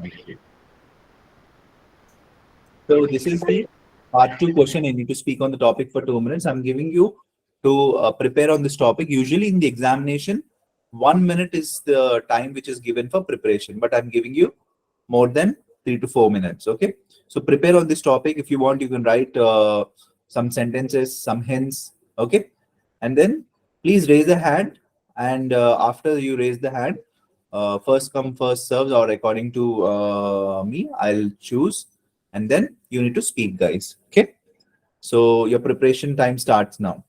Okay. So this is the part two question. I need to speak on the topic for 2 minutes. I'm giving you to prepare on this topic. Usually in the examination, 1 minute is the time which is given for preparation, but I'm giving you more than 3 to 4 minutes. Okay. So prepare on this topic. If you want, you can write some sentences, some hints. Okay. And then please raise a hand. And after you raise the hand, first come, first serves, or according to me, I'll choose. And then you need to speak, guys. Okay. So your preparation time starts now.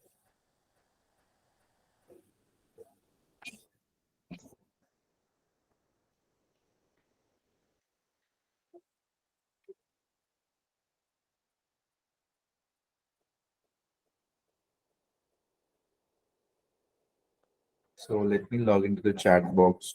So let me log into the chat box.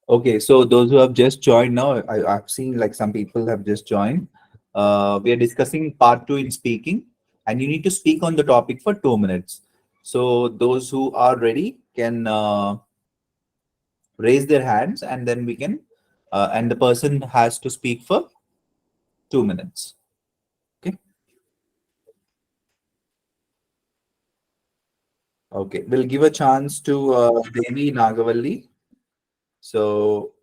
Okay, so those who have just joined now, I've seen like some people have just joined. We are discussing part two in speaking, and you need to speak on the topic for 2 minutes. So those who are ready can raise their hands, and then we can, and the person has to speak for 2 minutes. Okay. Okay, we'll give a chance to Devi Nagavalli. So,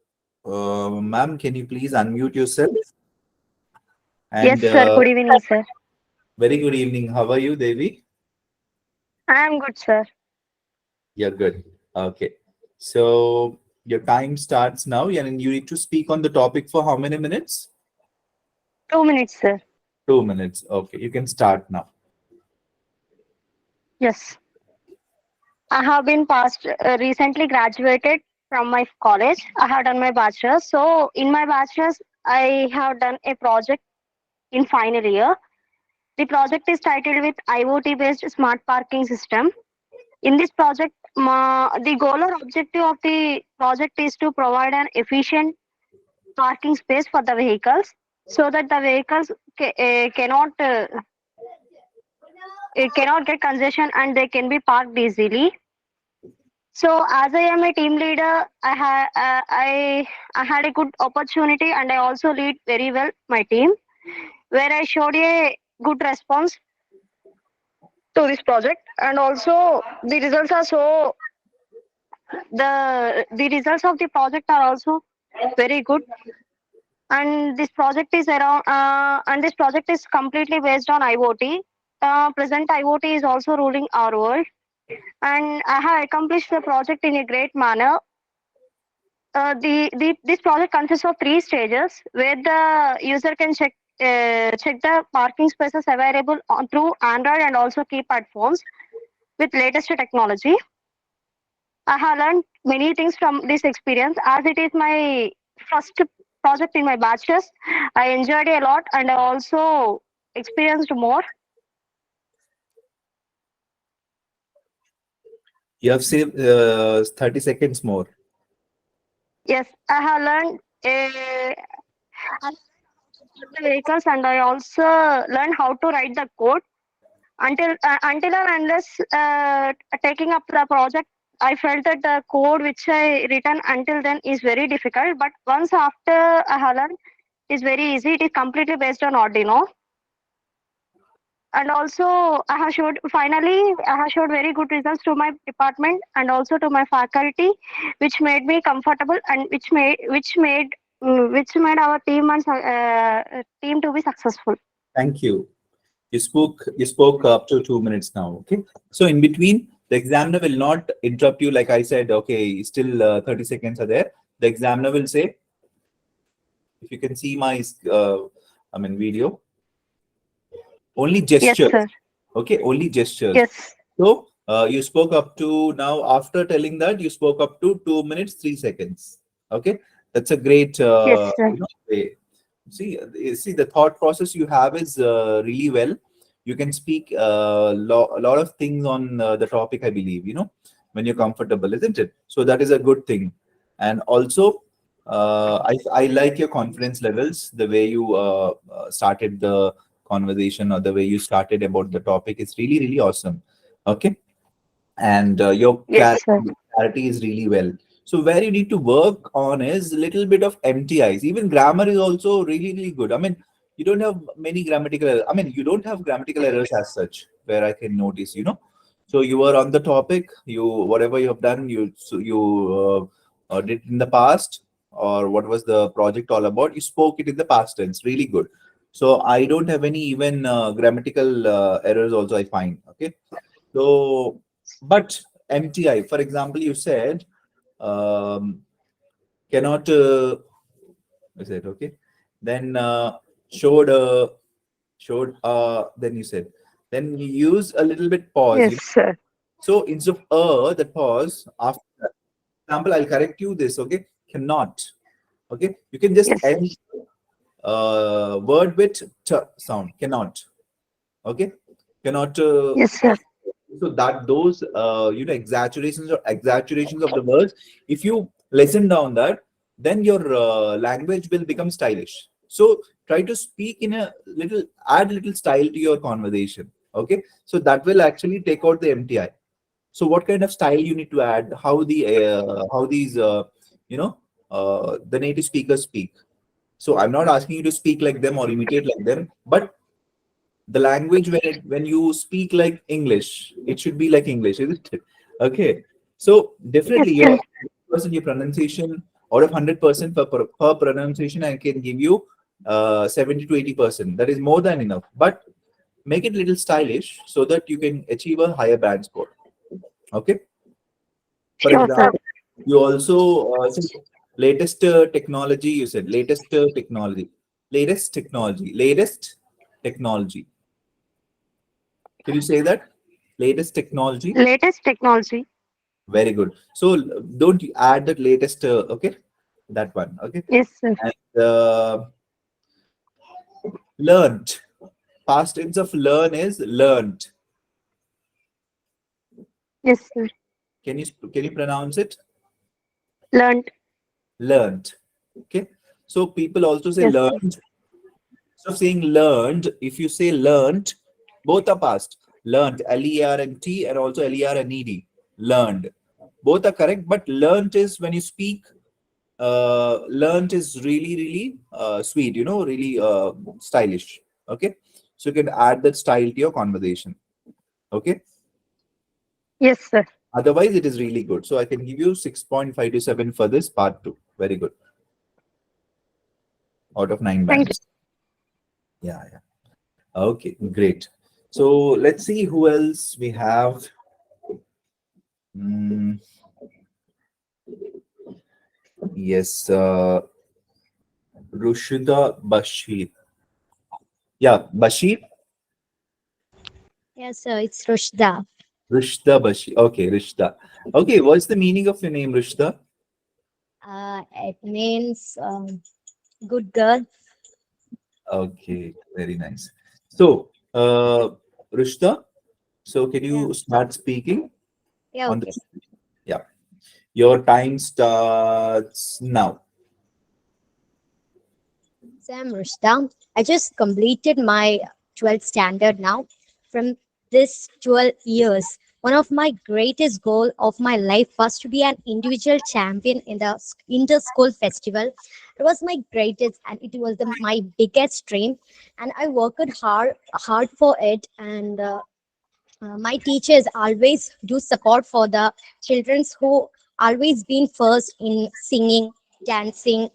ma'am, can you please unmute yourself? Yes, And sir. Good evening, sir. very good evening. How are you, Devi? I am good, sir. You're good. Okay. So your time starts now, and you need to speak on the topic for how many minutes? 2 minutes, sir. 2 minutes. Okay, you can start now. Yes. I have been passed, recently graduated from my college. I have done my bachelor's. So, in my bachelor's, I have done a project in final year. The project is titled with IoT based smart parking system. In this project, the goal or objective of the project is to provide an efficient parking space for the vehicles so that the vehicles cannot get congestion and they can be parked easily. So as I am a team leader, I had a good opportunity and I also lead very well my team where I showed a good response to this project, and also the results are so the results of the project are also very good. And this project is around and this project is completely based on IoT. Present IoT is also ruling our world, and I have accomplished the project in a great manner. This project consists of three stages where the user can check the parking spaces available through Android and also keypad phones with latest technology. I have learned many things from this experience as it is my first project in my bachelor's. I enjoyed it a lot and I also experienced more. You have saved 30 seconds more. Yes, I have learned the vehicles and I also learned how to write the code. Until and unless taking up the project, I felt that the code which I written until then is very difficult. But once after I have learned, it's very easy. It is completely based on Arduino. and also I have showed finally I have showed very good results to my department and also to my faculty, which made me comfortable and which made our team and team to be successful. Thank you. You spoke up to 2 minutes now. Okay. So in between, the examiner will not interrupt you. Like I said, okay, still 30 seconds are there. The examiner will say, if you can see my, video, only Yes, gestures. sir. Okay, only gestures. Yes. So you spoke up to now. After telling that, you spoke up to 2 minutes 3 seconds. Okay, that's a great Yes, sir. way. See, the thought process you have is really well. You can speak a lot of things on the topic, I believe, when you're comfortable, isn't it? So that is a good thing. And also, I like your confidence levels, the way you started the conversation or the way you started about the topic is really, really awesome. Okay. And your Yes, sir. clarity is really well. So where you need to work on is little bit of MTIs. Even grammar is also really, really good. I mean, you don't have many grammatical I mean, you don't have grammatical errors as such where I can notice, So you were on the topic, you whatever you have done, you did in the past, or what was the project all about, you spoke it in the past tense, really good. So I don't have any even grammatical errors also, I find. Okay. So, but MTI, for example, you said um, cannot. Is it okay? Then showed. Showed. Then you said. Then you use a little bit pause. Yes, sir. So instead of the pause after that. Example, I'll correct you this. Okay, cannot. Okay, you can just Yes. end word with t sound. Cannot. Okay, cannot. Yes, sir. So that those exaggerations of the words, if you listen down that, then your language will become stylish. So try to speak in a little, add little style to your conversation. Okay, so that will actually take out the MTI. So what kind of style you need to add, how these the native speakers speak. So I'm not asking you to speak like them or imitate like them, but the language, when you speak like English, it should be like English, isn't it? Okay. So Yes, definitely sir. your percent your pronunciation, out of 100% per pronunciation, I can give you 70 to 80%. That is more than enough. But make it little stylish so that you can achieve a higher band score. Okay. For Sure, sir. example, you also said latest technology. You said latest technology, latest technology. Can you say that? Latest technology. Latest technology. Very good. So don't you add the latest, okay? That one, okay? Yes, sir. And learned. Past tense of learn is learned. Yes, sir. Can you pronounce it? Learned. Learned. Okay. So people also say Yes, sir. learned. So saying learned, if you say learned, both are past. Learned, L-E-R-N-T, and also L-E-R-N-E-D. Learned. Both are correct, but learned is when you speak, learned is really, really sweet, really stylish. Okay. So you can add that style to your conversation. Okay. Yes, sir. Otherwise, it is really good. So I can give you 6.5 to 7 for this part two. Very good. Out of 9 Thank you. bands. Yeah, yeah. Okay, great. So let's see who else we have. Mm, yes, Rushida Bashir. Yeah, Bashir. Yes, sir, it's Rushda. Rushda Bashir. Okay, Rushda. Okay, what's the meaning of your name, Rushda? It means good girl. Okay, very nice. So, Rushda, so can Yeah, you start speaking yeah, on the? okay. Yeah, your time starts now. So I'm Rushda. I just completed my 12th standard now. From this 12 years, one of my greatest goal of my life was to be an individual champion in the inter-school festival. It was my greatest, and it was my biggest dream, and I worked hard for it. And my teachers always do support for the children who always been first in singing, dancing,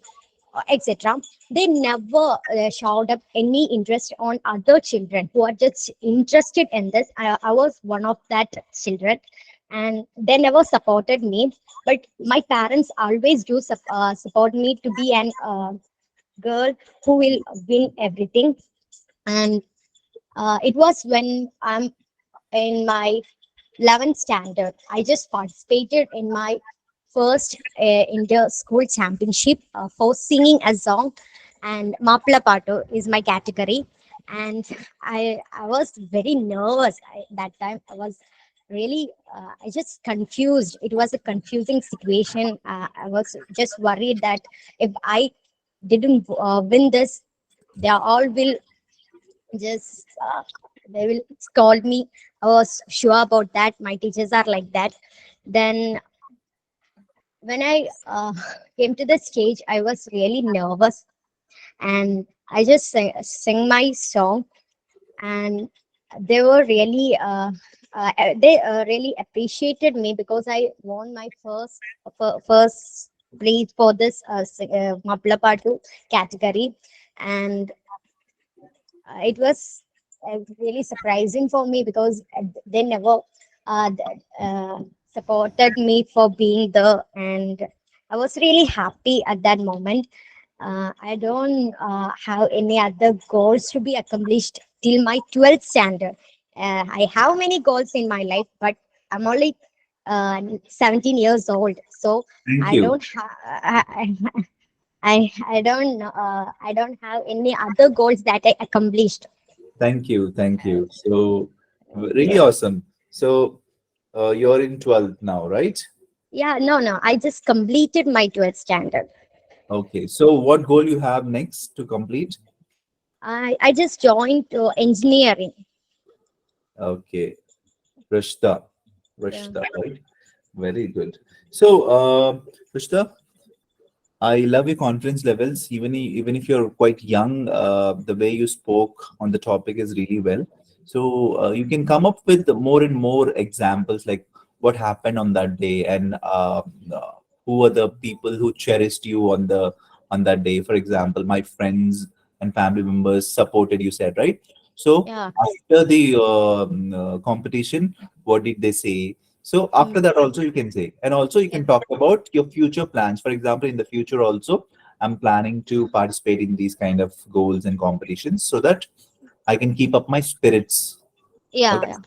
etc. They never showed up any interest on other children who are just interested in this. I was one of that children, and they never supported me. But my parents always do support me to be an girl who will win everything. And it was when I'm in my 11th standard. I just participated in my first inter school championship for singing a song, and Mapla Pato is my category. And I was very nervous that time. I was really, I just confused. It was a confusing situation. I was just worried that if I didn't win this, they all will just they will scold me. I was sure about that. My teachers are like that. Then when I came to the stage, I was really nervous, and I just sang my song, and they were really they really appreciated me because I won my first place for this Mapla Patu category. And it was really surprising for me because they never supported me for being there, and I was really happy at that moment. I don't have any other goals to be accomplished till my 12th standard. I have many goals in my life, but I'm only 17 years old, so Thank I you. don't have. I don't have any other goals that I accomplished. Thank you. Thank you. So, really awesome. So, you're in 12th now, right? Yeah, no, I just completed my 12th standard. Okay. So, what goal you have next to complete? I just joined engineering. Okay. Rishta. Yeah. Rishta, right? Very good. So, Rishta, I love your confidence levels. Even if you're quite young, the way you spoke on the topic is really well. So you can come up with more and more examples, like what happened on that day, and who are the people who cherished you on that day. For example, my friends and family members supported you. Said right. So Yeah. after the competition, what did they say? So after Mm. that also you can say, and also you Yeah. can talk about your future plans. For example, in the future also, I'm planning to participate in these kind of goals and competitions so that I can keep up my spirits. Yeah. Okay, Yeah.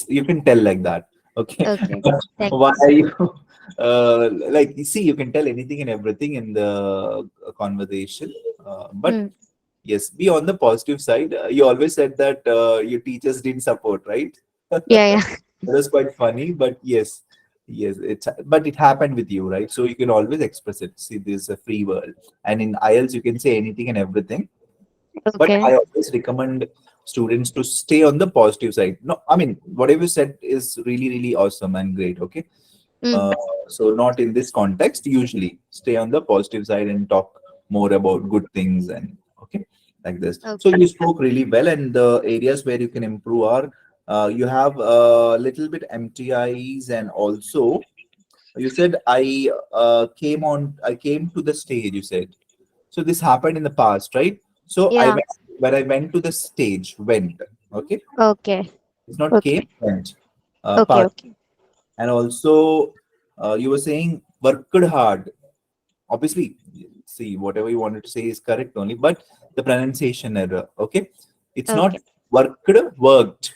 you can tell like that. Okay, Okay. but why Thanks. you like you see, you can tell anything and everything in the conversation, but Mm. yes, be on the positive side. You always said that your teachers didn't support, right? Yeah. Yeah. It was quite funny, but yes, yes, but it happened with you, right? So you can always express it. See, this is a free world, and in IELTS you can say anything and everything. But Okay. I always recommend students to stay on the positive side. No, I mean whatever you said is really really awesome and great. Okay, Mm. uh, so not in this context. Usually, stay on the positive side and talk more about good things and okay, like this. So Okay. you spoke really well, and the areas where you can improve are you have a little bit MTIs, and also you said I came to the stage. You said so. This happened in the past, right? So I Yeah. went when I went to the stage. Went okay. Okay. It's not came. Okay. Went Okay. past, Okay. and also you were saying worked hard. Obviously, see whatever you wanted to say is correct only, but the pronunciation error. Okay, it's not Okay. worked, worked.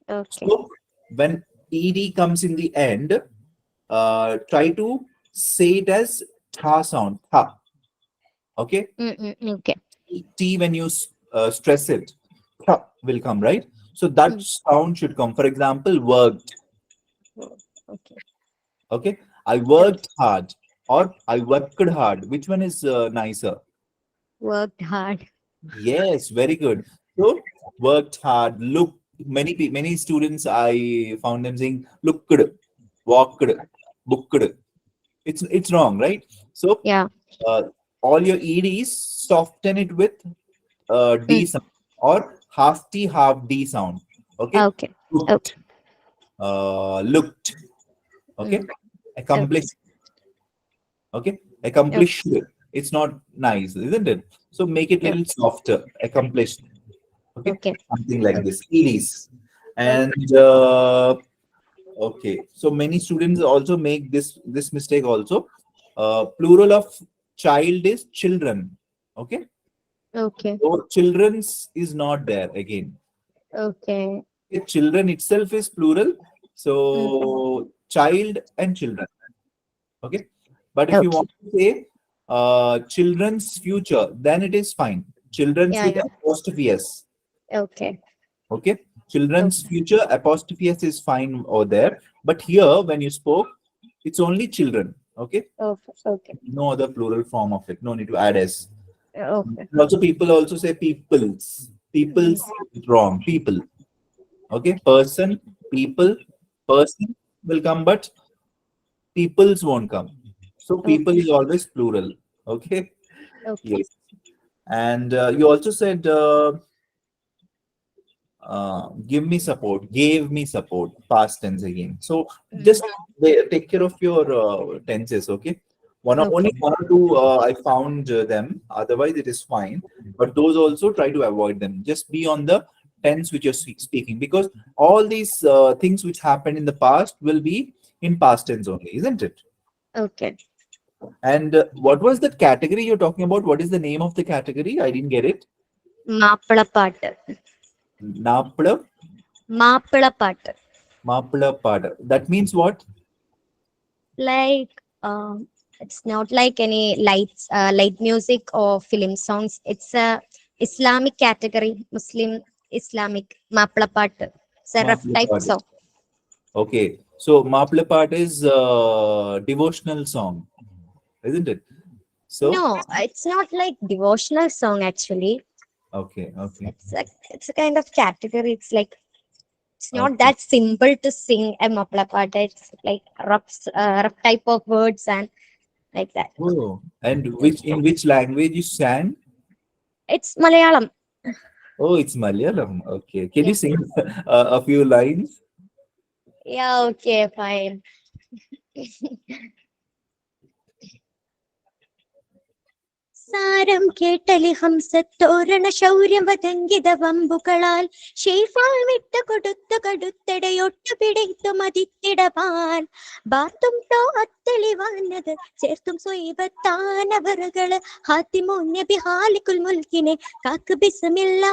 Okay. So when ed comes in the end, try to say it as tha sound. Tha. Okay, Okay. t when you stress it, tha will come right. So that Mm. sound should come. For example, worked. Oh, okay. Okay, I Okay. worked hard or I worked hard. Which one is nicer? Worked hard. Yes, very good. So worked hard, many students I found them saying looked, walked, booked. It's wrong, right? So Yeah. uh, all your eds soften it with d Mm. sound or half t half d sound. Okay, Okay. looked, Okay. looked. Okay, Mm. Okay. accomplished. Okay, Okay. accomplished. It's not nice, isn't it? So make it Okay. little softer. Accomplished. Okay, Okay. something like this. Eds. Okay. And okay, so many students also make this mistake also. Plural of child is children. Okay, Okay. so children's is not there again. Okay. Children itself is plural, Mm. so child and children. Okay, but if you Okay. want to say children's future, then it is fine. Children's Yeah. with Yeah. apostrophe s. Okay. Okay, children's Okay. future apostrophe s is fine over there, but here when you spoke, it's only children. Okay, Okay. Okay. no other plural form of it. No need to add s. Okay. And also, people also say peoples. Mm. People's is wrong. People. Okay, person, people, person will come, but peoples won't come. So people Okay. is always plural. Okay. Okay. Yes. And you also said give me support, gave me support, past tense again. So Mm. just take care of your tenses, okay? Only Okay. one or two I found them, otherwise it is fine. But those also try to avoid them. Just be on the tense which you're speaking, because all these things which happened in the past will be in past tense only, isn't it? Okay. And what was that category you're talking about? What is the name of the category? I didn't get it. മാപ്പിളപ്പാട്ട്. Napla മാപ്പിളപ്പാട്ട്. Mapla Pada. That means what? Like, it's not like any light music or film songs. It's a Islamic category, Muslim Islamic മാപ്പിളപ്പാട്ട്. It's a rough type Mahaprabhu. song. Okay, so Mahaprabhu is devotional song, isn't it? So No, it's not like devotional song actually. okay, okay, It's a kind of category. It's like it's not okay. that simple to sing a maplapata. It's like rough type of words and like that. Oh, and which in which language you sang? It's Malayalam. Oh, it's Malayalam. Okay, can Yeah. you sing a few lines? Yeah. Okay. Fine. സാരം കേട്ടലി ഹംസത്തോരണ ശൗര്യം വതങ്കിത വമ്പുകളാൽ ഷെയ്ഫാൾ വിട്ട കൊടുത്ത കടുത്തടയൊട്ടു പിടിത്തു മതിത്തിടവാൻ ബാർത്തും to അത്തെളിവാനത് ചേർത്തും സ്വൈവത്താനവറുകള് ഹാത്തിമോന്യ ബിഹാലിക്കുൽ മുൽക്കിനെ കാക്ക് ബിസമില്ല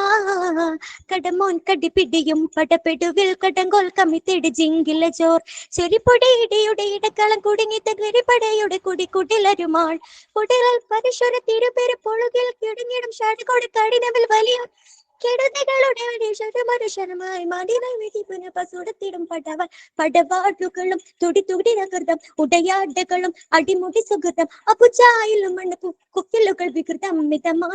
കടമോൻ കടിപിടിയും പടപെടുവിൽ കടങ്കോൽ കമിത്തിട് ജിങ്കില ജോർ ചെറിപ്പൊടിയിടയുടെ ഇടക്കളം കുടുങ്ങി തകരിപ്പടയുടെ കുടിക്കുടിലരുമാൾ കുടികൾ പരിശുര തിരുപേര് പൊളുകിൽ കിടങ്ങിടും ഷാടുകോട് കഠിനവിൽ വലിയ കെടുതികളുടെ മനുഷ്യരുമായി മടിനായി വെടിപ്പുന പസുടത്തിടും പടവാടുകളും തുടി തുടി നകൃതം ഉടയാടുകളും അടിമുടി സുഹൃതം അപ്പുചായിലും മണ്ണ് കുക്കിലുകൾ വികൃതം മിതമാ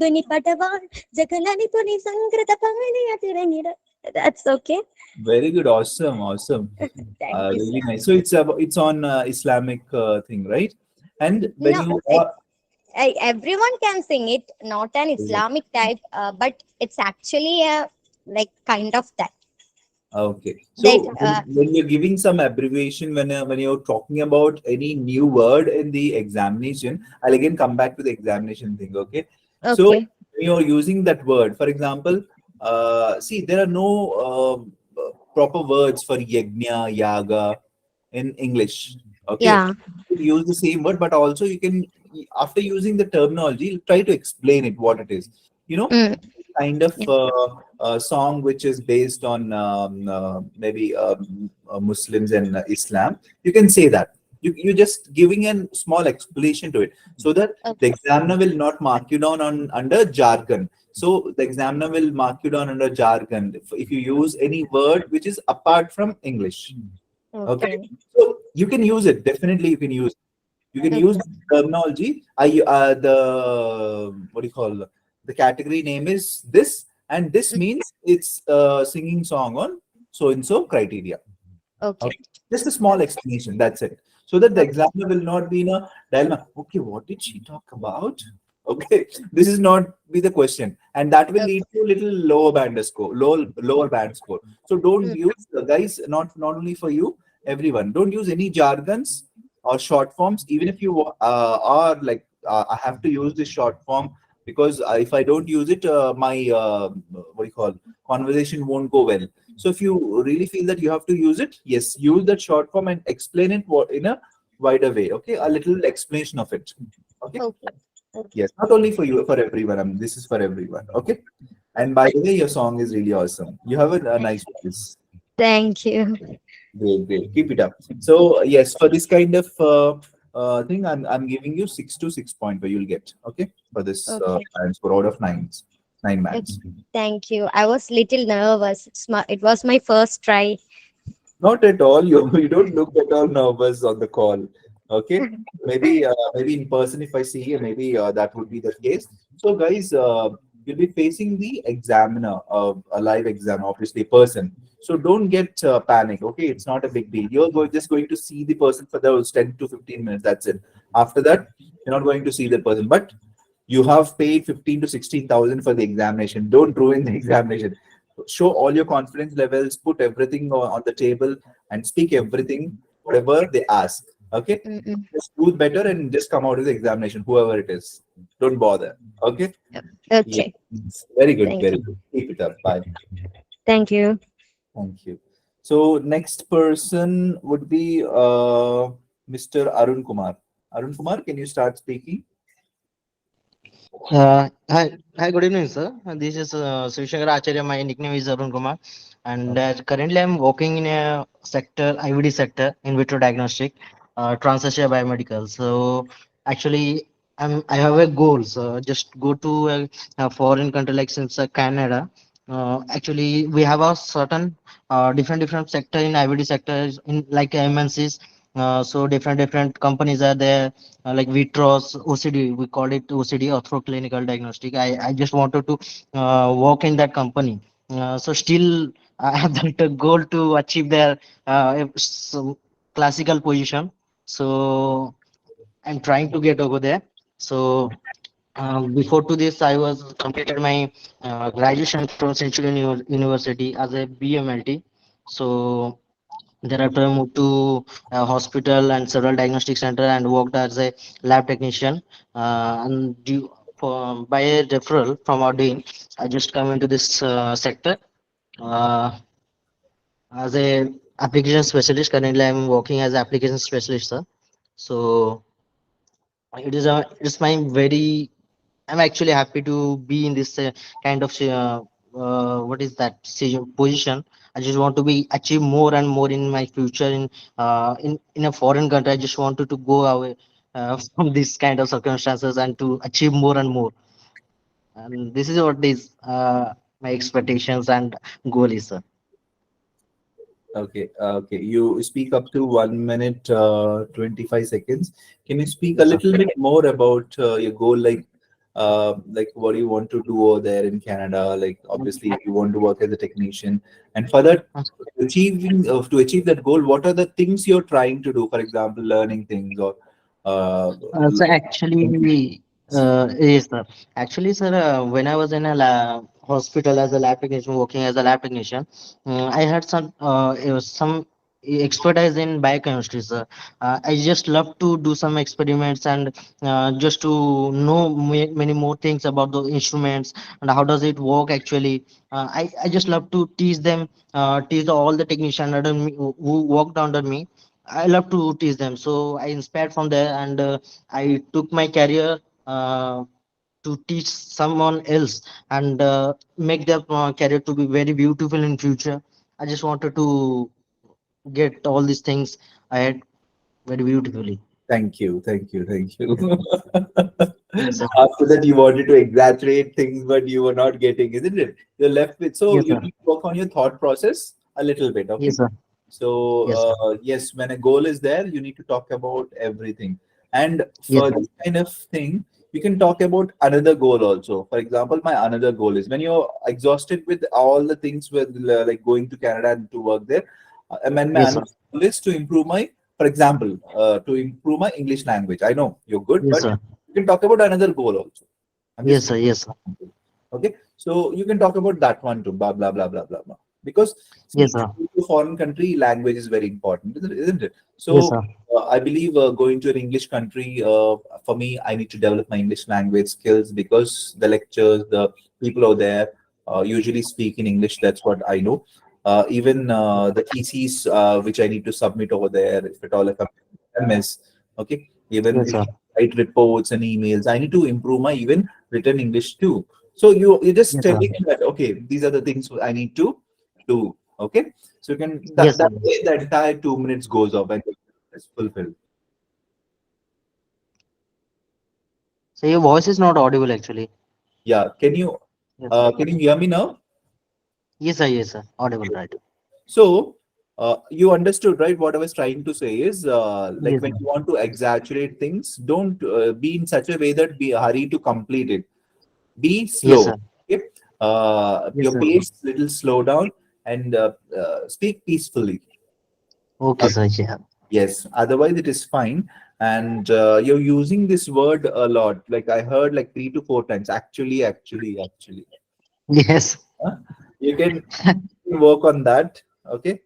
ധ്വനി പടവാൾ ജഗലനി തുണി സംകൃത പങ്ങനിയ തിരഞ്ഞിട. That's okay. Very good, awesome, awesome. Thank you, Really sir. nice. So it's on Islamic thing, right? And when No, you everyone can sing it, not an Islamic type, but it's actually a like kind of that. okay, That so when you're giving some abbreviation, when you're talking about any new word in the examination, I'll again come back to the examination thing. Okay, so okay, when you're using that word, for example, see there are no proper words for yajna, yaga in English. Okay, yeah, you use the same word, but also you can, after using the terminology, try to explain it what it is. You know, mm, kind of yeah, a song which is based on maybe Muslims and Islam, you can say that. You're just giving a small explanation to it so that the okay, examiner will not mark you down on under jargon. So the examiner will mark you down under jargon if you use any word which is apart from English. Okay, okay, so you can use it. Definitely, you can use. You can use okay, terminology. I the what do you call the category name is this, and this Mm. means it's singing song on so and so criteria. Okay. Okay. Just a small explanation. That's it. So that the Okay. examiner will not be in a dilemma. Okay, what did she talk about? Okay, this is not be the question, and that will lead Okay. to a little lower band score, lower band score. So don't Mm. use guys, not only for you, everyone. Don't use any jargons or short forms. Even if you are like, I have to use this short form because if I don't use it, my what do you call conversation won't go well. So if you really feel that you have to use it, yes, use that short form and explain it in a wider way. Okay, a little explanation of it. Okay, Okay. Okay. yes, not only for you, for everyone. This is for everyone. Okay, and by the way, your song is really awesome. You have a nice voice. Thank you. Great, great. Keep it up. So yes, for this kind of thing, I'm giving you 6 to 6 point where you'll get. Okay, for this Okay. band score out of nines, nine Okay. bands. Thank you. I was little nervous. It was my first try. Not at all. You don't look at all nervous on the call. Okay, maybe in person if I see you, maybe that would be the case. So guys, you'll be facing the examiner, a live exam, obviously person. So don't get panic. Okay, it's not a big deal. Just going to see the person for those 10 to 15 minutes. That's it. After that, you're not going to see the person. But you have paid 15 to 16,000 for the examination. Don't ruin the examination. Show all your confidence levels, put everything on the table, and speak everything, whatever they ask. Okay? Mm-mm. Just do better and just come out of the examination, whoever it is. Don't bother. Okay? Yes. Okay. Very good. Thank Very you. good. Keep it up. Bye. Thank you. Thank you. So next person would be Mr. Arun Kumar. Arun Kumar, can you start speaking? Hi, good evening, sir. This is Sivashankar Acharya. My nickname is Arun Kumar, and Okay. currently I'm working in a sector, IVD sector, in vitro diagnostic, Transasia Biomedical. So actually, I have a goal. So just go to a foreign country like since Canada. Actually, we have a certain different sector in IVD sectors in like MNCs. So different companies are there like Vitros, OCD, we call it OCD, Ortho Clinical Diagnostic. I just wanted to work in that company. So still, I have that goal to achieve their some classical position. So I'm trying to get over there. So before to this, I was completed my graduation from Central University as a BMLT. So thereafter, I moved to a hospital and several diagnostic center and worked as a lab technician. And by a referral from our dean, I just come into this sector uh, as a application specialist. Currently, I'm working as application specialist, sir. So it's my very I'm actually happy to be in this kind of what is that position. I just want to be achieve more and more in my future in a foreign country. I just wanted to go away from this kind of circumstances and to achieve more and more. And this is what is my expectations and goal is. Okay, okay. You speak up to 1 minute, 25 seconds. Can you speak a Yes, sir. little bit more about your goal, like what do you want to do over there in Canada? Like, obviously, you want to work as a technician, and for that, to achieve that goal, what are the things you're trying to do? For example, learning things or uh, So actually, yes, sir. Actually, sir, when I was in a hospital as a lab technician, working as a lab technician, I had some expertise in biochemistry, sir. I just love to do some experiments and just to know many more things about the instruments and how does it work actually. I just love to teach them, teach all the technicians under me who worked under me. I love to teach them. So I inspired from there and I took my career to teach someone else and make their career to be very beautiful in future. I just wanted to get all these things ahead very beautifully. thank you, thank you, thank you. Yes, sir. After that, you wanted to exaggerate things, but you were not getting, isn't it? You're left with, so Yes, you sir. need to work on your thought process a little bit, Yes, okay? sir. So, Yes, sir. yes, when a goal is there, you need to talk about everything. And Yes, for sir. this kind of thing, You can talk about another goal also. For example, my another goal is when you're exhausted with all the things with like going to Canada and to work there. I mean, my Yes, sir. another goal is to improve my, for example, to improve my English language. I know you're good, Yes, but sir. you can talk about another goal also. I'm Yes, just sir. Yes, sir. okay. So you can talk about that one too, blah blah blah blah blah blah. Because Yes, see, sir. to a foreign country, language is very important, isn't it? Yes, So sir. I believe going to an English country, for me, I need to develop my English language skills because the lectures, the people out there usually speak in English. That's what I know. Even the theses which I need to submit over there, if at all, if I'm MS, okay. Even Yes, if sir. I write reports and emails, I need to improve my even written English too. So you're just Yes, sir. telling me that okay, these are the things I need to do. Okay, so you can Yes, sir. that way the entire 2 minutes goes off and it's fulfilled. So your voice is not audible actually. Yeah, Yes, sir. can you hear me now? Yes, sir. Yes, sir. Audible, right? So you understood, right? What I was trying to say is like Yes, when sir. you want to exaggerate things, don't be in such a way that be hurry to complete it. Be Yes, slow. sir. Okay? Yes, Your sir. pace little slow down and speak peacefully. Okay, sir. Yeah. Yes, otherwise it is fine. And you're using this word a lot. Like I heard like 3 to 4 times. Actually, actually, actually. Yes. Huh? You can work on that. Okay.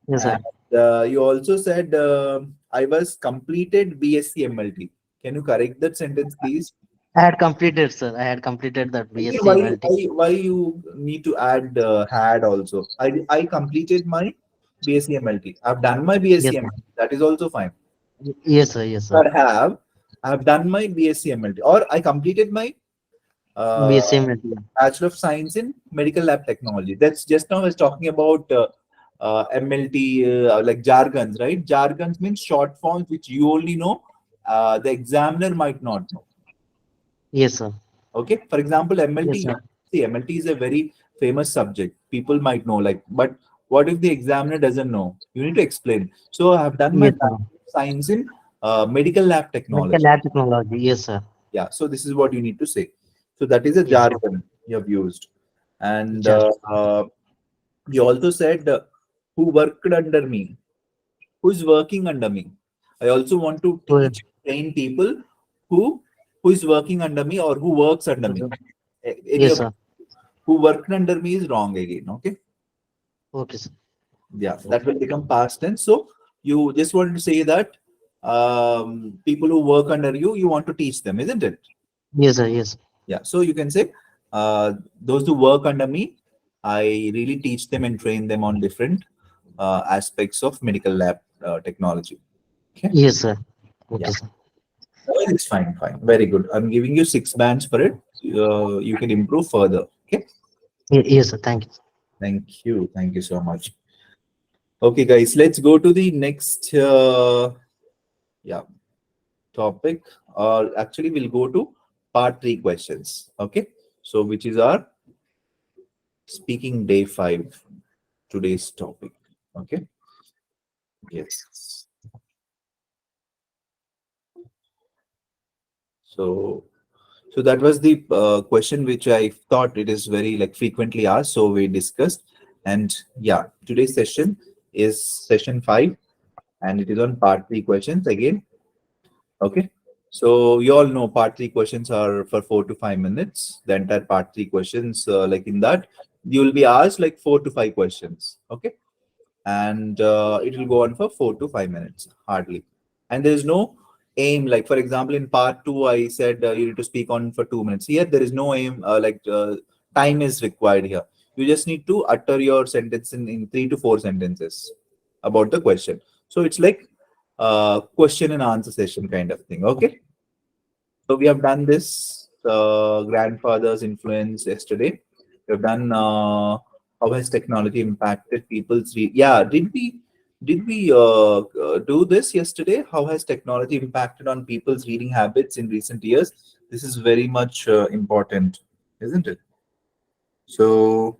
Yes, sir. And you also said I was completed BSc MLT. Can you correct that sentence, please? I had completed, sir. I had completed that Again, BSc MLT. why you need to add had also? I completed my BSc MLT. I've done my BSc Yes, sir. MLT. That is also fine. Yes, sir. Yes, sir. I have done my BSc MLT or I completed my uh, BSc MLT. Bachelor of Science in Medical Lab Technology. That's just now I was talking about MLT, like jargons, right? Jargons means short forms which you only know, the examiner might not know. Yes, sir. Okay, for example, Yes, MLT. sir. See, MLT is a very famous subject. People might know, like, but what if the examiner doesn't know? You need to explain. So I have done my Yes, sir. Bachelor of Science in Medical Lab Medical Technology. lab technology. Yes, sir. Yeah, so this is what you need to say. So that is a Yes, sir. jargon you have used. And Jar. you also said who worked under me, who is working under me. I also want to Well, teach, train people who who is working under me or who works under me. Any yes, of sir. who worked under me is wrong again. Okay, Okay, sir. yeah, that will become past tense. So you just wanted to say that people who work under you, you want to teach them, isn't it? Yes, sir. Yes. Yeah, so you can say those who work under me, I really teach them and train them on different aspects of medical lab technology. Okay, Yes, sir. yeah, Okay, sir. it's fine, fine, very good. I'm giving you 6 bands for it. You can improve further. Okay, Yes, sir. Thank you. thank you so much. Okay, guys, let's go to the next yeah topic. Or actually, we'll go to part 3 questions. Okay, so which is our speaking day 5, today's topic. Okay. Yes. So, so that was the question which I thought it is very like frequently asked. So we discussed, and yeah, today's session is session 5, and it is on part 3 questions again. Okay. So you all know part 3 questions are for 4 to 5 minutes. The entire part 3 questions, like in that, you will be asked like 4 to 5 questions. Okay, and it will go on for 4 to 5 minutes hardly, and there is no aim. Like for example, in part 2 I said you need to speak on for 2 minutes. Here there is no aim, time is required here. You just need to utter your sentence in 3 to 4 sentences about the question. So it's like question and answer session kind of thing. Okay, so we have done this grandfather's influence yesterday. We have done how has technology impacted people's yeah, did we do this yesterday? How has technology impacted on people's reading habits in recent years? This is very much important, isn't it? So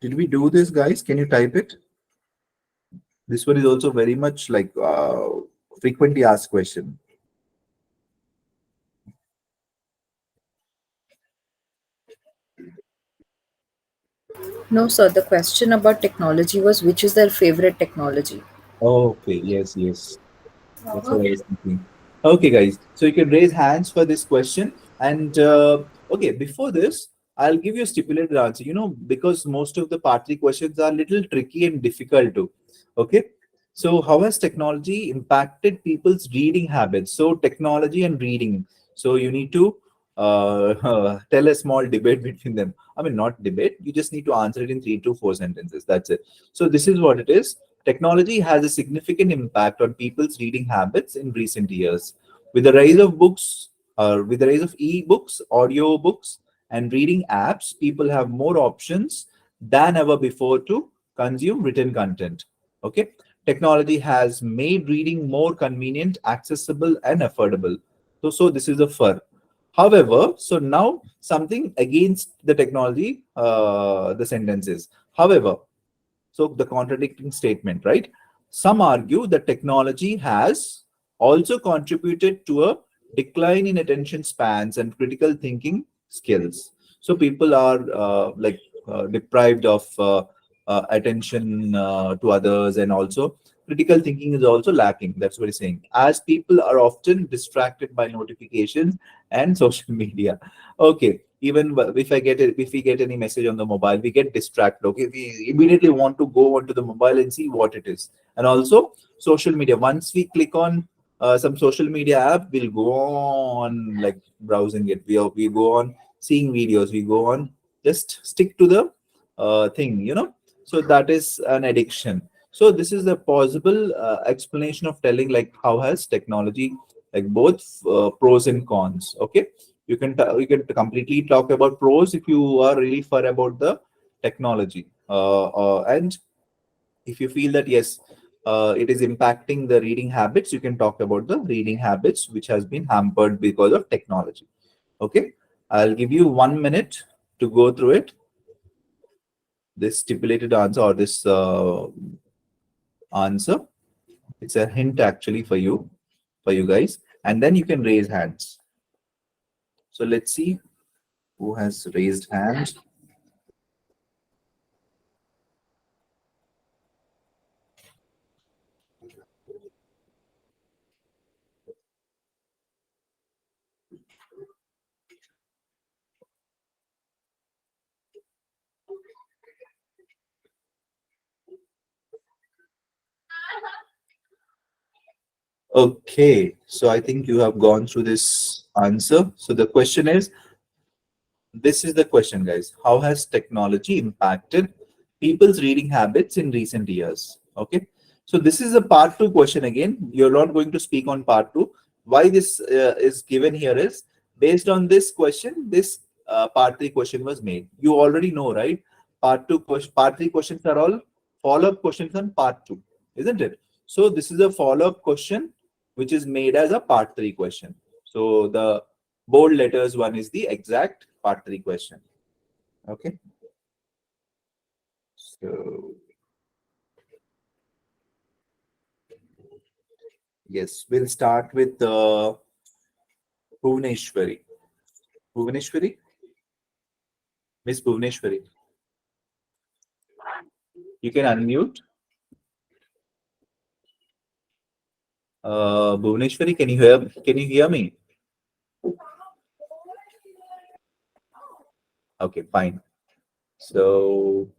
did we do this, guys? Can you type it? This one is also very much like frequently asked question. No, sir. The question about technology was which is their favorite technology. Okay, yes, yes. That's what I was thinking. Okay, guys. So you can raise hands for this question. And okay, before this, I'll give you a stipulated answer. Because most of the part three questions are a little tricky and difficult too. Okay. So how has technology impacted people's reading habits? So technology and reading. So you need to tell a small debate between them. I mean, not debate. You just need to answer it in 3 to 4 sentences. That's it. So this is what it is. Technology has a significant impact on people's reading habits in recent years. With the rise of with the rise of e-books, audio books, and reading apps, people have more options than ever before to consume written content. Okay, technology has made reading more convenient, accessible, and affordable. So this is a fur. However, so now something against the technology, the sentences. However, so the contradicting statement, right? Some argue that technology has also contributed to a decline in attention spans and critical thinking skills. So people are deprived of attention to others, and also critical thinking is also lacking. That's what he's saying. As people are often distracted by notifications and social media. Okay, even if we get any message on the mobile, we get distracted. Okay, we immediately want to go onto the mobile and see what it is. And also social media, once we click on some social media app, we'll go on like browsing it. We go on seeing videos, we go on just stick to the thing. So that is an addiction. So this is a possible explanation of telling like how has technology, like both pros and cons. Okay, you can completely talk about pros if you are really far about the technology, and if you feel that yes, it is impacting the reading habits, you can talk about the reading habits which has been hampered because of technology. Okay, I'll give you 1 minute to go through it, this stipulated answer, or this answer. It's a hint actually for you guys, and then you can raise hands. So let's see who has raised hands. Okay, so I think you have gone through this answer. So the question is, this is the question, guys. How has technology impacted people's reading habits in recent years? Okay, so this is a part two question again. You're not going to speak on part two. Why this is given here is based on this question. This part three question was made. You already know, right? Part three questions are all follow-up questions on part two, isn't it? So this is a follow-up question which is made as a part three question. So the bold letters one is the exact part three question. Okay. So yes, we'll start with Bhuvaneshwari. Bhuvaneshwari, Miss Bhuvaneshwari, you can unmute. Bhuvaneshwari, can you hear? Can you hear me? Okay, fine. So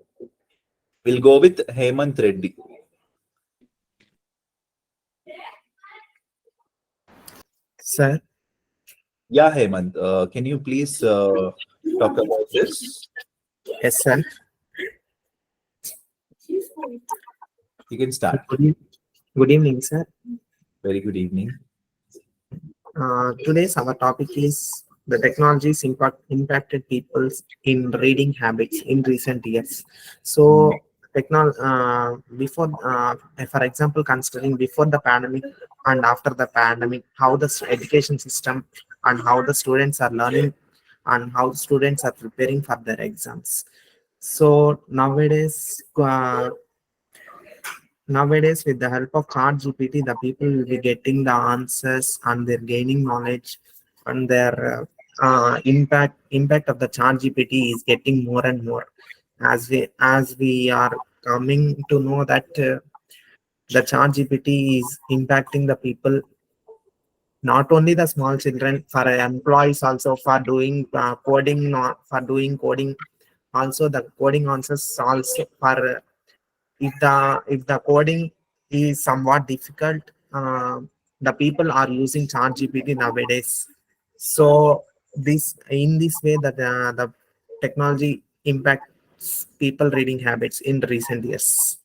we'll go with Hemant Reddy. Sir, Yeah, Hemant, can you please talk about this? yes, sir. You can start. Good evening, sir. Very good evening. Today's our topic is the technologies impacted people's in reading habits in recent years. So, before, for example, considering before the pandemic and after the pandemic, how the education system and how the students are learning and how students are preparing for their exams. So nowadays, with the help of chat GPT, the people will be getting the answers and they're gaining knowledge, and their impact of the chat GPT is getting more and more. as we are coming to know that the chat GPT is impacting the people, not only the small children, for employees also, for doing coding, for doing coding, also the coding answers also for if the coding is somewhat difficult, the people are using chat GPT nowadays. So this in this way that the technology impacts people reading habits in recent years.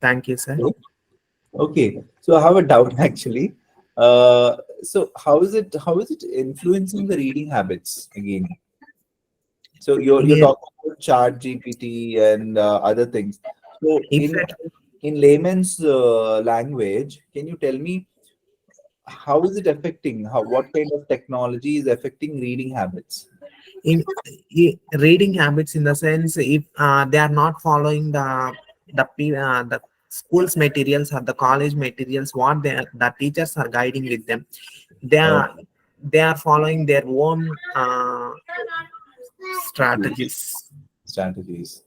Thank you, sir. Okay, so I have a doubt actually. So how is it influencing the reading habits again? So you're Yeah, talking about Chat GPT and other things. So if in layman's language, can you tell me how is it affecting? How what kind of technology is affecting reading habits? reading habits, in the sense, if they are not following the school's materials or the college materials, what the teachers are guiding with them, they Uh, are they are following their own strategies. Strategies.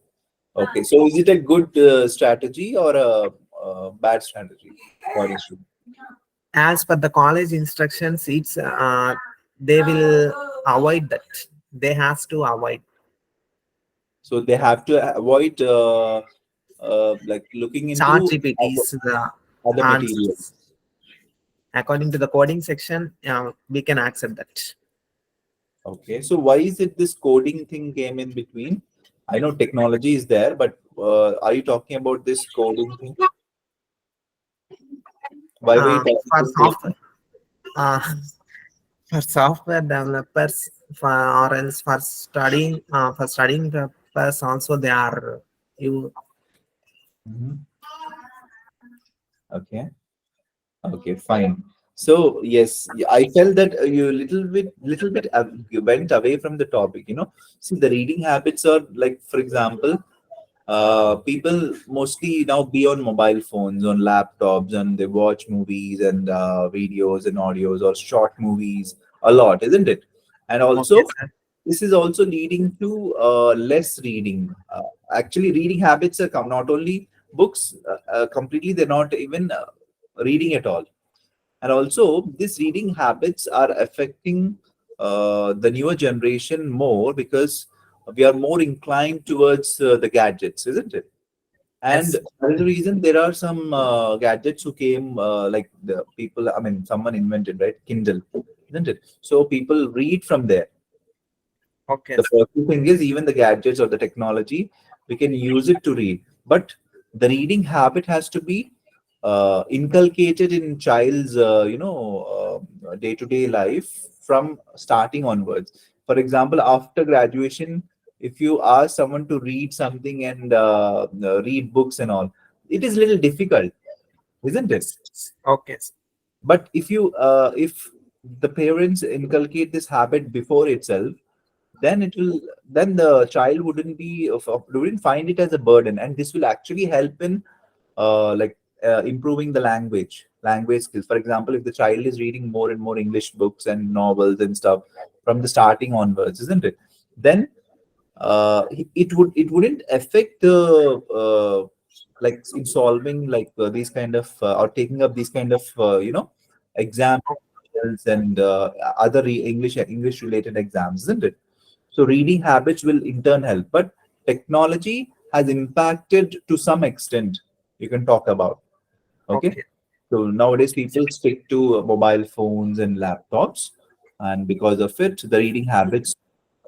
Okay, so is it a good strategy or a bad strategy? According to you? As per the college instructions, it's they will avoid that. They have to avoid So they have to avoid like looking chat into GPT's other materials. answers. According to the coding section, we can accept that. Okay, so why is it this coding thing came in between? I know technology is there, but are you talking about this coding thing? Why were you talking For about software, coding? uh, for software developers, or else for studying purpose also, they are you. Mhm. Okay. Okay, fine. So yes, I felt that you little bit you went away from the topic. See, the reading habits are like, for example, people mostly now be on mobile phones, on laptops, and they watch movies and videos and audios or short movies a lot, isn't it? And Okay, also, sir. this is also leading to less reading. Actually, reading habits are come not only books completely; they're not even reading at all. And also, these reading habits are affecting the newer generation more because we are more inclined towards the gadgets, isn't it? And Yes, that is the reason there are some gadgets who came, like the people, I mean, someone invented, right? Kindle, isn't it? So people read from there. okay, The first thing is even the gadgets or the technology, we can use it to read. But the reading habit has to be inculcated in child's, day-to-day life from starting onwards. For example, after graduation, if you ask someone to read something and read books and all, it is a little difficult, isn't it? yes, okay, But if the parents inculcate this habit before itself, then the child wouldn't find it as a burden, and this will actually help in improving the language skills. For example, if the child is reading more and more English books and novels and stuff from the starting onwards, isn't it? Then it wouldn't affect the like in solving like these kind of or taking up these kind of exams and other English related exams, isn't it? So reading habits will in turn help, but technology has impacted to some extent. You can talk about. Okay. okay. So nowadays people stick to mobile phones and laptops, and because of it, the reading habits.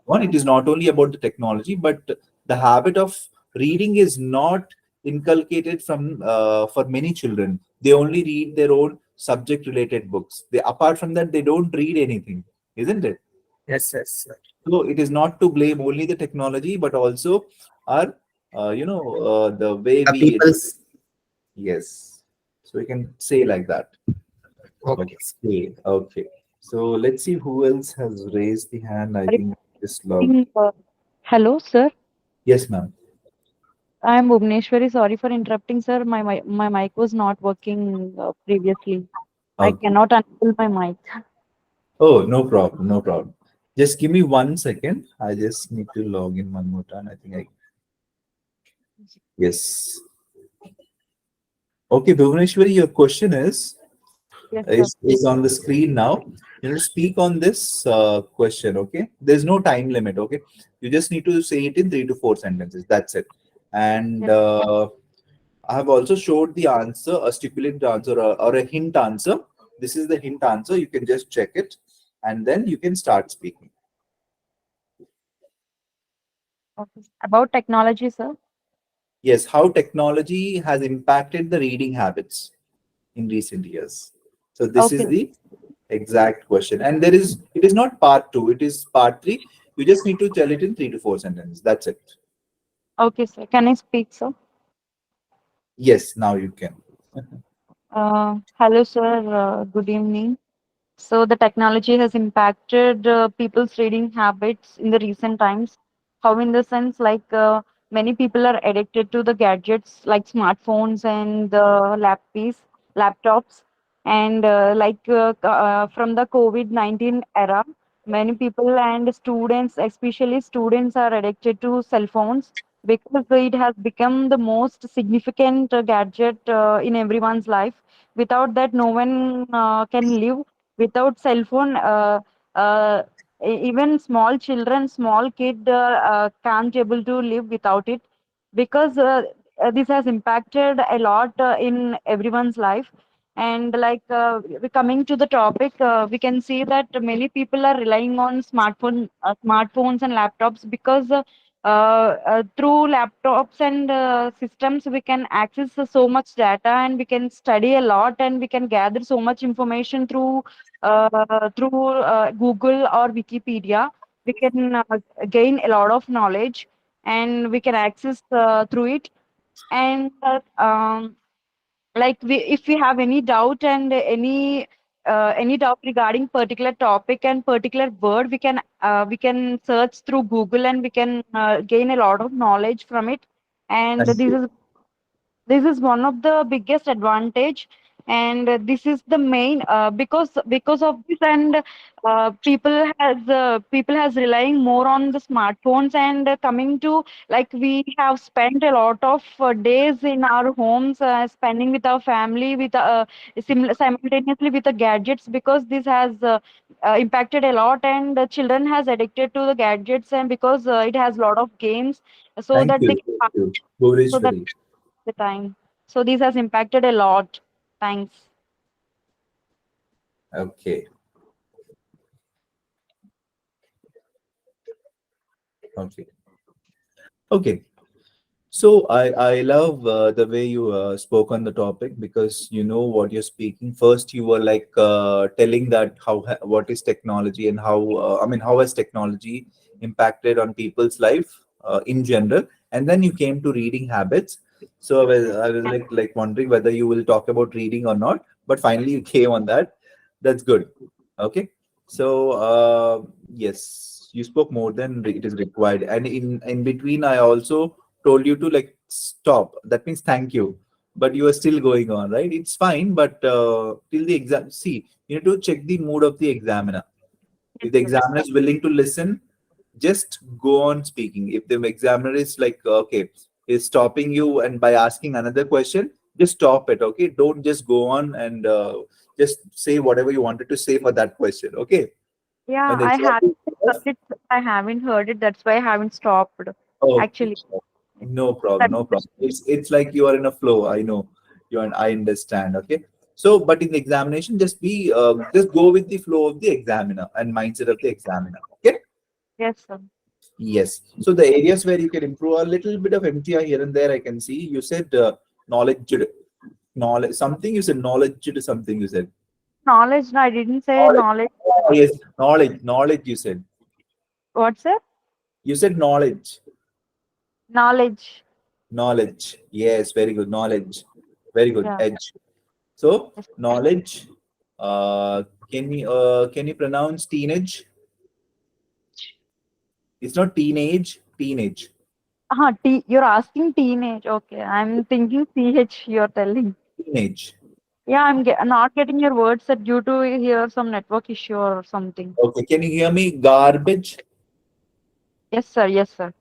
One, it is not only about the technology, but the habit of reading is not inculcated from for many children. They only read their own subject-related books. They apart from that, they don't read anything, isn't it? Yes, yes, sir. So it is not to blame only the technology, but also our, the way The we educate. people's Yes. So we can say like that. okay. Okay. Okay. So let's see who else has raised the hand. I Sorry, think this log. think, hello, sir. Yes, ma'am. I am Bhuvneshwari. Sorry for interrupting, sir. My mic was not working previously. I Okay. cannot unmute my mic. Oh, no problem. No problem. Just give me 1 second. I just need to log in one more time. I think I. Yes. Okay, Bhuvaneshwari, your question Yes, sir. is on the screen now. You know, speak on this question. Okay, there's no time limit. Okay, you just need to say it in 3 to 4 sentences. That's it. And Yes. I have also showed the answer, a stipulated answer or a hint answer. This is the hint answer. You can just check it, and then you can start speaking. Okay. About technology, sir. Yes, how technology has impacted the reading habits in recent years. So this is Okay. the exact question. And it is not part two, it is part three. You just need to tell it in 3 to 4 sentences. That's it. Okay, sir. Can I speak, sir? Yes, now you can. Hello, sir. Good evening. So the technology has impacted people's reading habits in the recent times. How, in the sense, like many people are addicted to the gadgets like smartphones and laptops, and from the COVID-19 era, many people and students, especially students, are addicted to cell phones because it has become the most significant gadget in everyone's life. Without that, no one can live. Without cell phone, even small children, small kid can't able to live without it, because this has impacted a lot in everyone's life. And coming to the topic, we can see that many people are relying on smartphones and laptops, because through laptops and systems we can access so much data, and we can study a lot, and we can gather so much information through Google or Wikipedia. We can gain a lot of knowledge, and we can access through it. And if we have any doubt and any doubt regarding particular topic and particular word, we can search through Google, and we can gain a lot of knowledge from it. And Thank you. this is one of the biggest advantage, and this is the main because of this. And people has relying more on the smartphones, and coming to, like, we have spent a lot of days in our homes, spending with our family, with simultaneously with the gadgets, because this has impacted a lot, and the children has addicted to the gadgets, and because it has a lot of games, so Thank that they you. can Thank you. so that Bhuvaneshwari. the time. So this has impacted a lot. Thanks. Okay. Okay. Okay. So I love the way you spoke on the topic, because you know what you're speaking. First, you were like telling that what is technology, and how I mean, how has technology impacted on people's life in general, and then you came to reading habits. So I was like wondering whether you will talk about reading or not, but finally you came on that. That's good. Okay. So yes, you spoke more than it is required, and in between, I also told you to like stop. That means thank you. But you are still going on, right? It's fine, but till the exam, see, you need to check the mood of the examiner. Yes, If the yes. examiner is willing to listen, just go on speaking. If the examiner is like, okay, is stopping you and by asking another question, just stop it, okay? Don't just go on and just say whatever you wanted to say for that question, okay? Yeah, When the examiner heard it. I haven't heard it. That's why I haven't stopped. okay, Actually, no problem, that no problem. It's like you are in a flow. I know you and I understand. Okay. So, but in the examination, just go with the flow of the examiner and mindset of the examiner. Okay. yes, sir. Yes. So the areas where you can improve a little bit of MTI here and there, I can see. You said knowledge, knowledge, something. You said knowledge to something. You said Knowledge. No, I didn't say knowledge. knowledge. Yes, knowledge. You said. What's it? You said knowledge. Knowledge. Knowledge. Yes, very good. Knowledge. Very good. Yeah. Edge. So Yes. knowledge. Can you pronounce teenage? It's not teenage. Teenage. You're asking teenage. Okay, I'm thinking CH. You're telling. Teenage. Yeah, not getting your words set due to here some network issue or something. Okay. Can you hear me? Garbage. Yes, sir. Yes, sir.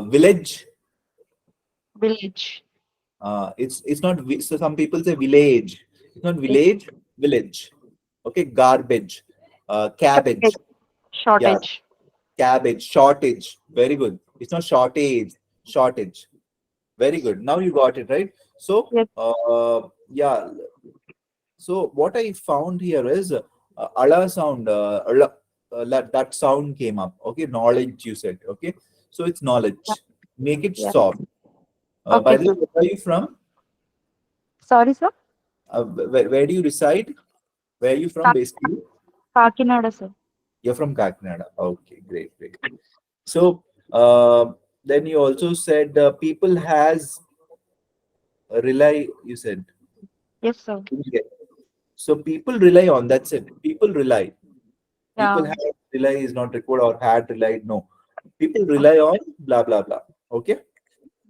Village. Village. It's not. So some people say village. It's not It's village. Village. Okay. Garbage. Cabbage. shortage. Yeah. Shortage. Cabbage. Shortage. Very good. It's not shortage. Shortage. Very good. Now you got it right. So Yes. yeah. So what I found here is ala sound. That sound came up. Okay. Knowledge. You said. Okay. So it's Yeah. knowledge. Make it Yeah. soft. By Okay, the way, sir. where are you from? Sorry, sir. Where do you reside? Where are you from, Ka- basically? Kakinada, sir. You're from Kakinada. Okay, great, great. So, uh, then you also said people has rely. You said. Yes, sir. Okay. So people rely on. That's it. People rely. People Yeah. have rely is not required or had relied. No. People Okay. rely on blah blah blah. Okay.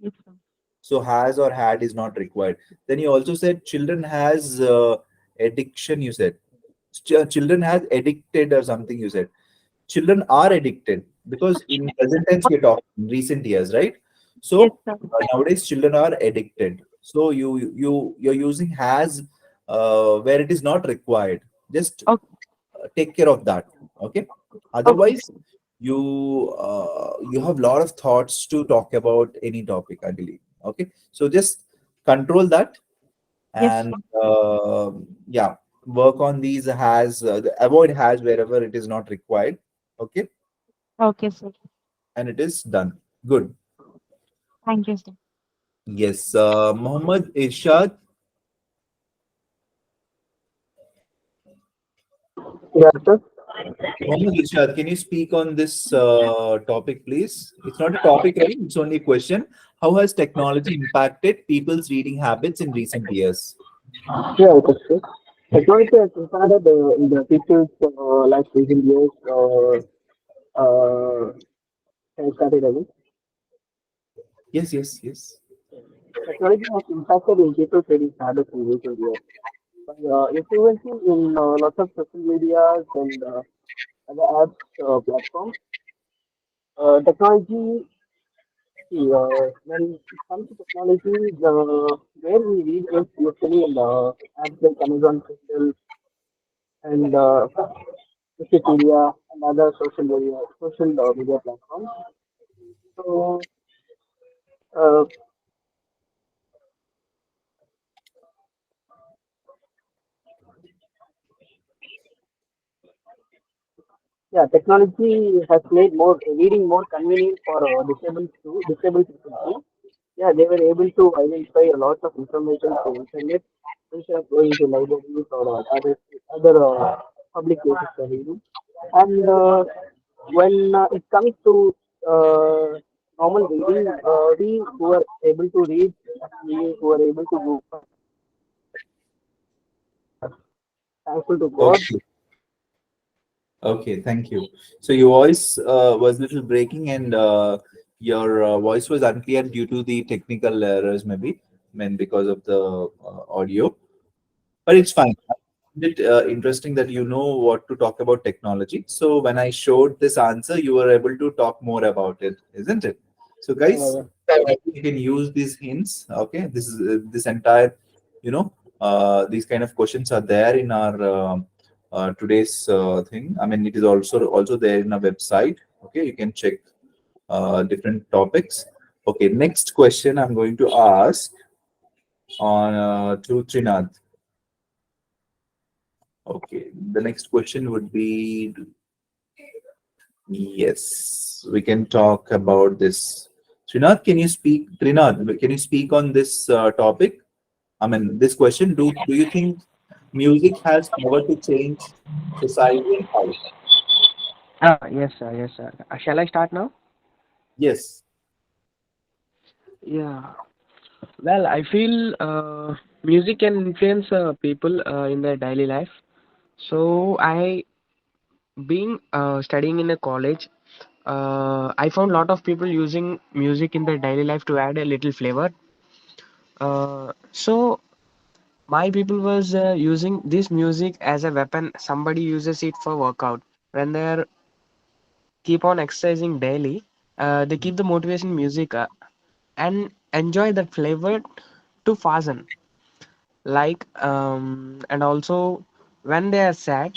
Yes, sir. So has or had is not required. Then you also said children has addiction. You said children has addicted or something. You said children are addicted because in present tense we're talking in recent years, right? Yes, So sir. nowadays children are addicted. So you're using has where it is not required. Just Okay. take care of that. Okay. Okay. Otherwise, you have a lot of thoughts to talk about any topic, I believe. Okay. So just control that Yes, and sir. yeah, work on these has avoid has wherever it is not required. Okay. Okay, sir. And it is done. Good. Thank you, sir. Yes. Muhammad Irshad. Yeah, sir. Muhammad Irshad, can you speak on this topic, please? It's not a topic, right? It's only a question. How has technology impacted people's reading habits in recent years? Yeah, it is true. Technology has impacted the people's life recent years. Can I start it again? Yes, yes, yes. Technology has impacted in people's reading habits in recent years. By influencing in lots of social medias and other apps platforms. Technology, see, when it comes to technology, where we read is usually in the apps like Amazon Kindle and Wikipedia and other social media platforms. So uh, yeah, technology has made more reading more convenient for disabled people too. Yeah, they were able to identify a lot of information through internet instead of going to libraries or other public places for reading. And when it comes to normal reading, we who are able to read, we who are able to go, thankful to God. Okay. Okay, thank you. So your voice was little breaking and your voice was unclear due to the technical errors, maybe, I mean, because of the audio. But it's fine. I find it interesting that you know what to talk about technology. So when I showed this answer, you were able to talk more about it, isn't it? So guys, Yeah, you can use these hints. Okay, this is this entire, you know, these kind of questions are there in our today's thing. I mean, it is also there in our website. Okay, you can check different topics. Okay, next question I'm going to ask on to Trinath. Okay, the next question would be yes, we can talk about this. Trinath, can you speak? Trinath, can you speak on this topic? I mean, this question. Do you think music has power to change society and how? Yes, sir. Yes, sir. Shall I start now? Yes. Yeah. Well, I feel music can influence people in their daily life. So being studying in a college, I found a lot of people using music in their daily life to add a little flavor. So my people was using this music as a weapon. Somebody uses it for workout when they're keep on exercising daily. They keep the motivation music. And enjoy that flavor to fasten. Like and also when they are sad,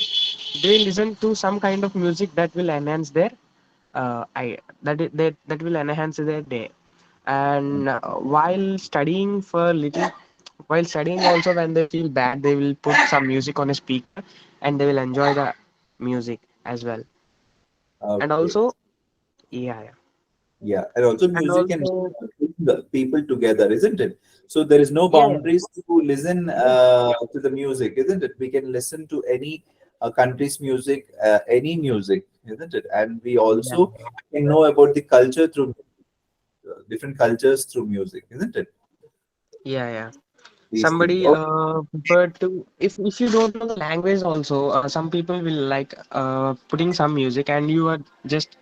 they listen to some kind of music that will enhance their that will enhance their day. And while studying also, when they feel bad, they will put some music on a speaker and they will enjoy the music as well. And Okay. also, yeah, yeah. Yeah, and also And music can also, bring the people together, isn't it? So there is no yeah, yeah, boundaries to listen yeah, to the music, isn't it? We can listen to any country's music, any music, isn't it? And we yeah, also can know about the culture through different cultures through music, isn't it? yeah, yeah. These things. Somebody Okay. prefer to, if you don't know the language also, some people will like putting some music and you are just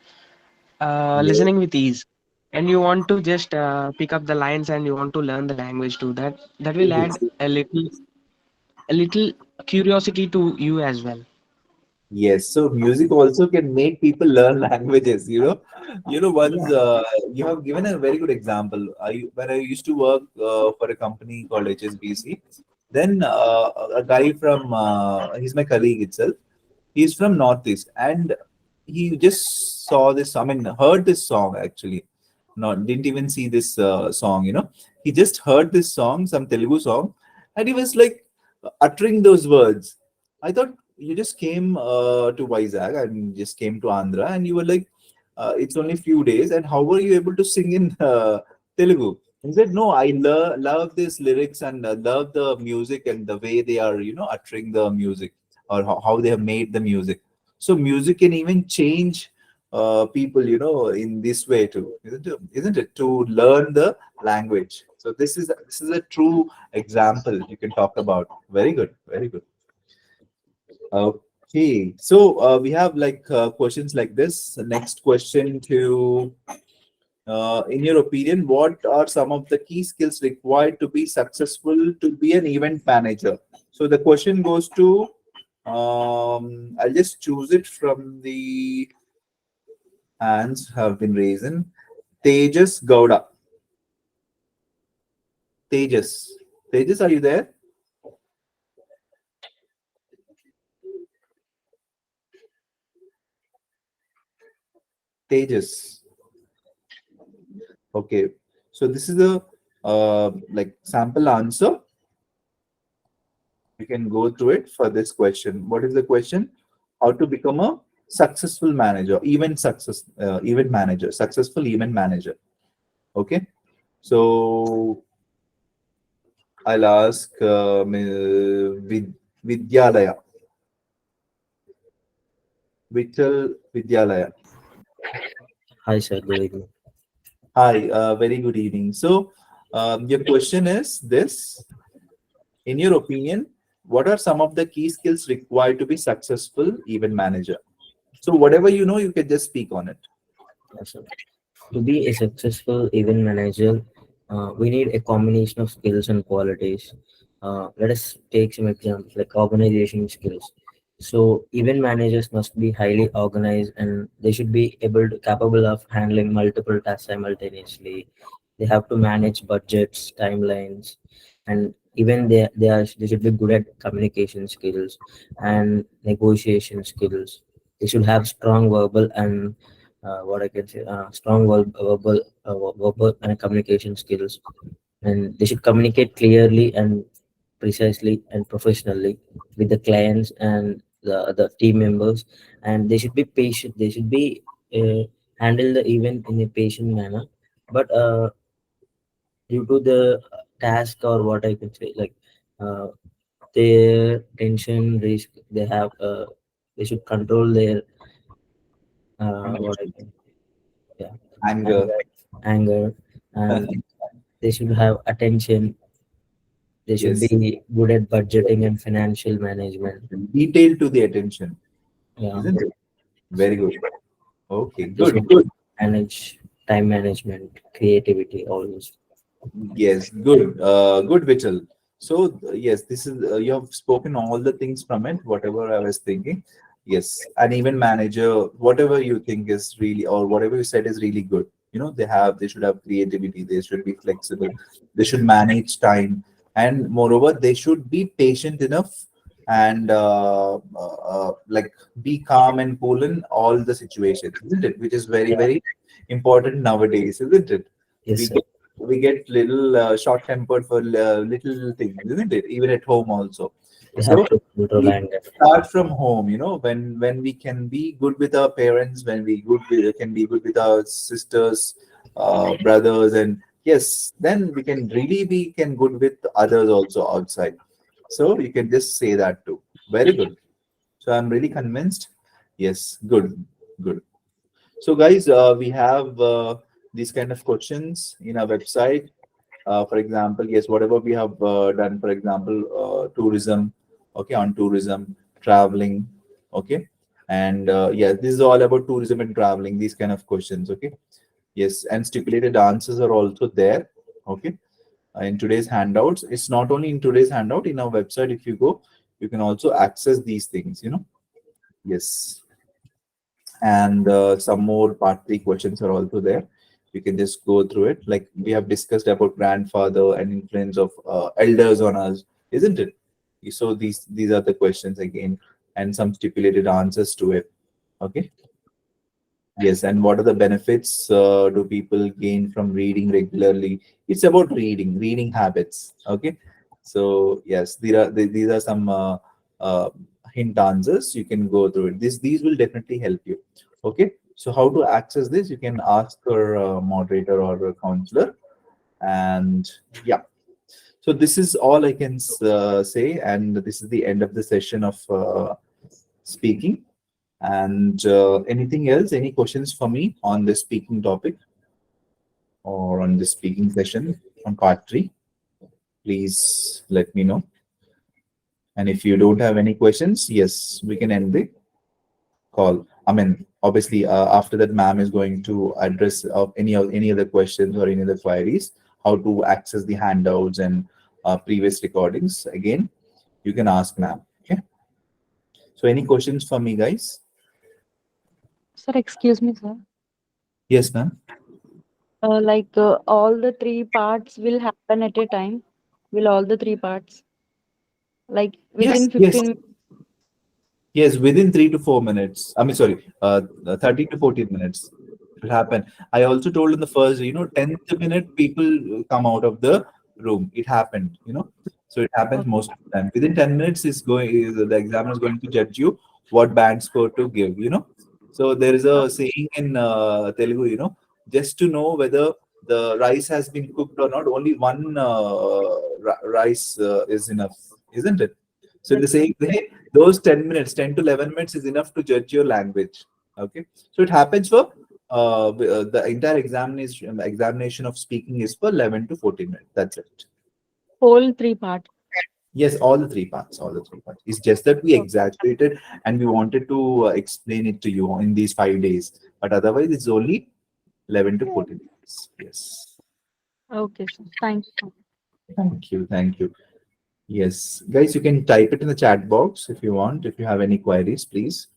Yes. listening with ease, and you want to just pick up the lines and you want to learn the language too. That will add a little curiosity to you as well. Yes, so music also can make people learn languages. Once Yeah, you have given a very good example. When I used to work for a company called HSBC, then a guy from he's my colleague itself. He's from Northeast, and he just saw this. I mean, heard this song actually. Not didn't even see this song. He just heard this song, some Telugu song, and he was like uttering those words. I thought you just came to Vizag and just came to Andhra, and you were like, it's only few days, and how were you able to sing in Telugu? He said, no, I love these lyrics and love the music and the way they are, uttering the music or how they have made the music. So music can even change people, in this way too, isn't it? Isn't it to learn the language? So this is a true example you can talk about. Very good, very good. Okay, so we have like questions like this. The next question to, in your opinion, what are some of the key skills required to be successful to be an event manager? So the question goes to, I'll just choose it from the hands have been raised. Tejas Gowda. Tejas. Tejas, are you there? Tejas. Okay. So this is the like sample answer. We can go through it for this question. What is the question? How to become a successful manager, event manager, successful event manager. Okay. So I'll ask Vidyalaya, Vital Vidyalaya. Hi, sir. Good evening. Hi, very good evening. So, your question is this: in your opinion, what are some of the key skills required to be successful event manager? So, whatever you know, you can just speak on it. Yes, sir. To be a successful event manager, we need a combination of skills and qualities. Let us take some examples like organization skills. So, event managers must be highly organized and they should be capable of handling multiple tasks simultaneously. They have to manage budgets, timelines, and even they should be good at communication skills and negotiation skills. They should have strong verbal and what I can say, strong verbal and communication skills, and they should communicate clearly and precisely and professionally with the clients and the team members, and they should be patient. They should be handle the event in a patient manner, but due to the task or what I can say, like uh, their tension risk, they should control their what I can, yeah, Anger, anger, anger, and they should have attention. They should yes, be good at budgeting and financial management. detail to the attention, Yeah, isn't it? Very good. Okay, they good, should good. manage time management, creativity, all those. Yes, good, good, Vital. So yes, this is you have spoken all the things from it. Whatever I was thinking, yes, an event manager, whatever you think is really, or whatever you said is really good. they should have creativity, they should be flexible, they should manage time, and moreover they should be patient enough and like be calm and cool in all the situations, isn't it? Which is very, Yeah. very important nowadays, isn't it? Yes, we sir. get we get little short tempered for little things, isn't it? Even at home also. We So have to control we and start from home, when we can be good with our parents, when can be good with our sisters, brothers, and yes, then we can good with others also outside. So you can just say that too. Very good. So I'm really convinced. Yes, good, good. So guys, we have these kind of questions in our website. For example, yes, whatever we have done, for example, tourism, okay, on tourism, traveling, okay, and yeah, this is all about tourism and traveling, these kind of questions, okay. Yes, and stipulated answers are also there, okay. In today's handouts, it's not only in today's handout, in our website, if you go, you can also access these things. Yes, and some more part 3 questions are also there. You can just go through it, like we have discussed about grandfather and influence of elders on us, isn't it? So these are the questions again, and some stipulated answers to it, okay. Yes, and what are the benefits do people gain from reading regularly? It's about reading habits. Okay, so yes, these are some uh, hint answers. You can go through it. These will definitely help you. Okay, so how to access this? You can ask your moderator or a counselor, and yeah. So this is all I can say, and this is the end of the session of speaking. And anything else? Any questions for me on this speaking topic or on this speaking session on part 3? Please let me know. And if you don't have any questions, yes, we can end the call. I mean, obviously, after that, ma'am is going to address any other questions or any other queries, how to access the handouts and previous recordings. Again, you can ask ma'am. Okay. So, any questions for me, guys? Sir, excuse me, sir. Yes, ma'am. All the three parts will happen at a time. Will all the three parts, like Yes, within yes. 15 Yes, within 3 to 4 minutes. I mean, sorry, 30 to 14 minutes. It will happen. I also told in the first, 10th minute, people come out of the room. It happened. So it happens Okay. most of the time. Within 10 minutes, the examiner is going to judge you what band score to give. So there is a saying in Telugu, just to know whether the rice has been cooked or not, only one rice is enough, isn't it? So in the Yes, sir. same way, those 10 minutes, 10 to 11 minutes is enough to judge your language. Okay. So it happens for the entire examination of speaking is for 11 to 14 minutes. That's it. Whole three parts. Yes, all the three parts, all the three parts. It's just that we exaggerated and we wanted to explain it to you in these 5 days. But otherwise, it's only 11 to 14 minutes. Yes. Okay, sir. Thank you. Thank you. Thank you. Yes. Guys, you can type it in the chat box if you want. If you have any queries, please.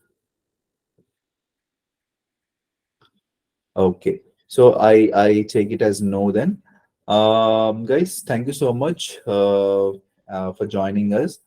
Okay, so I take it as no then. Guys, thank you so much for joining us.